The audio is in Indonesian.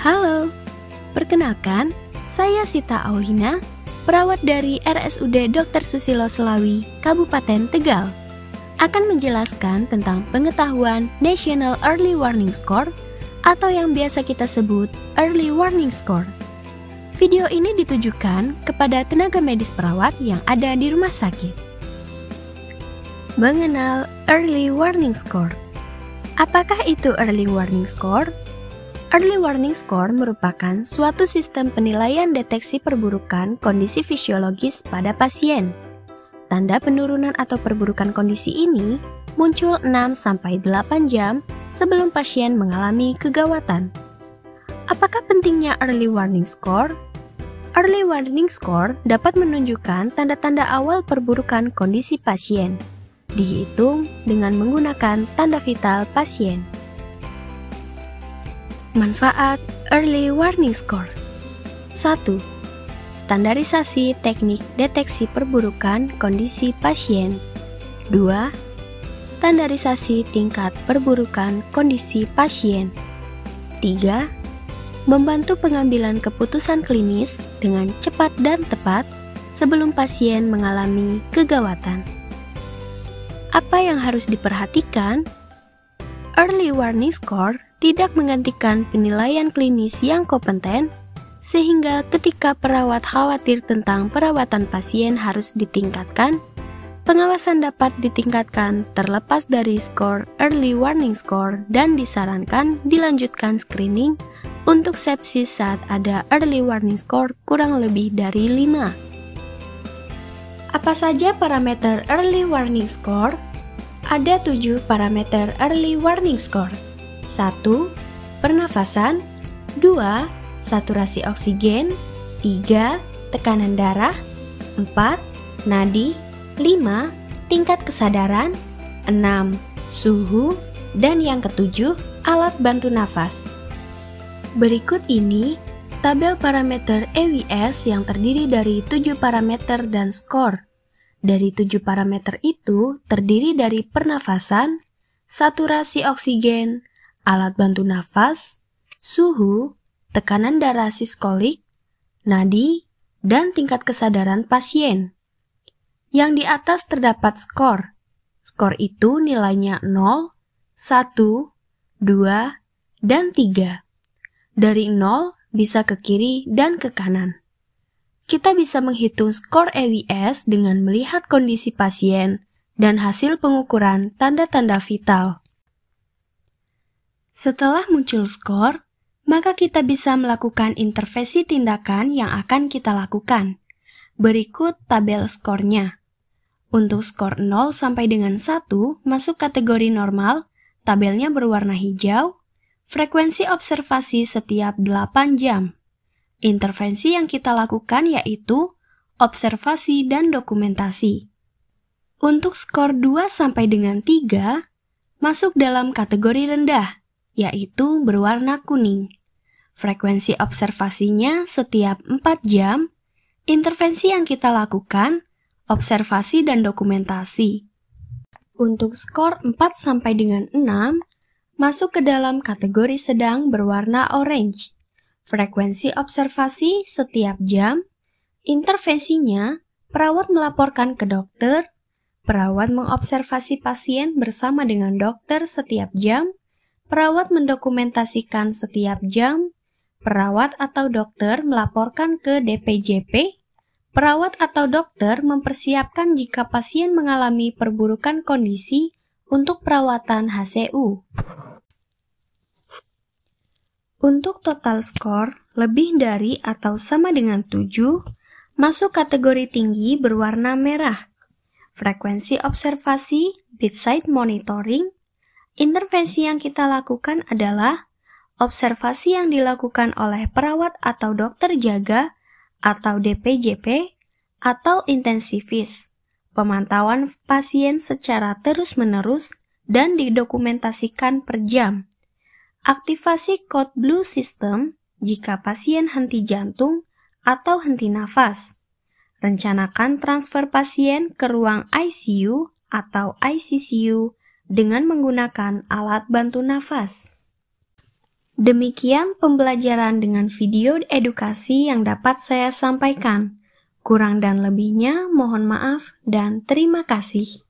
Halo, perkenalkan, saya Sita Aulina, perawat dari RSUD Dr. Susilo Selawi, Kabupaten Tegal, akan menjelaskan tentang pengetahuan National Early Warning Score atau yang biasa kita sebut Early Warning Score. Video ini ditujukan kepada tenaga medis perawat yang ada di rumah sakit. Mengenal Early Warning Score. Apakah itu Early Warning Score? Early Warning Score merupakan suatu sistem penilaian deteksi perburukan kondisi fisiologis pada pasien. Tanda penurunan atau perburukan kondisi ini muncul 6-8 jam sebelum pasien mengalami kegawatan. Apakah pentingnya Early Warning Score? Early Warning Score dapat menunjukkan tanda-tanda awal perburukan kondisi pasien. Dihitung dengan menggunakan tanda vital pasien. Manfaat Early Warning Score. 1. Standarisasi teknik deteksi perburukan kondisi pasien. 2. Standarisasi tingkat perburukan kondisi pasien. 3. Membantu pengambilan keputusan klinis dengan cepat dan tepat sebelum pasien mengalami kegawatan. Apa yang harus diperhatikan? Early Warning Score tidak menggantikan penilaian klinis yang kompeten, sehingga ketika perawat khawatir tentang perawatan pasien harus ditingkatkan, pengawasan dapat ditingkatkan terlepas dari skor Early Warning Score dan disarankan dilanjutkan screening untuk sepsis saat ada Early Warning Score kurang lebih dari 5. Apa saja parameter Early Warning Score? Ada 7 parameter Early Warning Score. 1. Pernafasan. 2. Saturasi oksigen. 3. Tekanan darah. 4. Nadi. 5. Tingkat kesadaran. 6. Suhu. Dan yang ketujuh, alat bantu nafas. Berikut ini tabel parameter EWS yang terdiri dari 7 parameter dan skor. Dari 7 parameter itu terdiri dari pernafasan, saturasi oksigen, alat bantu nafas, suhu, tekanan darah sistolik, nadi, dan tingkat kesadaran pasien. Yang di atas terdapat skor. Skor itu nilainya 0, 1, 2, dan 3. Dari 0 bisa ke kiri dan ke kanan. Kita bisa menghitung skor EWS dengan melihat kondisi pasien dan hasil pengukuran tanda-tanda vital. Setelah muncul skor, maka kita bisa melakukan intervensi tindakan yang akan kita lakukan. Berikut tabel skornya. Untuk skor 0 sampai dengan 1 masuk kategori normal, tabelnya berwarna hijau, frekuensi observasi setiap 8 jam. Intervensi yang kita lakukan yaitu observasi dan dokumentasi. Untuk skor 2 sampai dengan 3 masuk dalam kategori rendah, yaitu berwarna kuning. Frekuensi observasinya setiap 4 jam. Intervensi yang kita lakukan observasi dan dokumentasi. Untuk skor 4 sampai dengan 6 masuk ke dalam kategori sedang berwarna orange. Frekuensi observasi setiap jam, intervensinya perawat melaporkan ke dokter, perawat mengobservasi pasien bersama dengan dokter setiap jam, perawat mendokumentasikan setiap jam, perawat atau dokter melaporkan ke DPJP, perawat atau dokter mempersiapkan jika pasien mengalami perburukan kondisi untuk perawatan HCU. Untuk total skor lebih dari atau sama dengan 7, masuk kategori tinggi berwarna merah. Frekuensi observasi, bedside monitoring. Intervensi yang kita lakukan adalah observasi yang dilakukan oleh perawat atau dokter jaga atau DPJP atau intensivis. Pemantauan pasien secara terus-menerus dan didokumentasikan per jam. Aktivasi code blue system jika pasien henti jantung atau henti nafas. Rencanakan transfer pasien ke ruang ICU atau ICCU dengan menggunakan alat bantu nafas. Demikian pembelajaran dengan video edukasi yang dapat saya sampaikan. Kurang dan lebihnya mohon maaf dan terima kasih.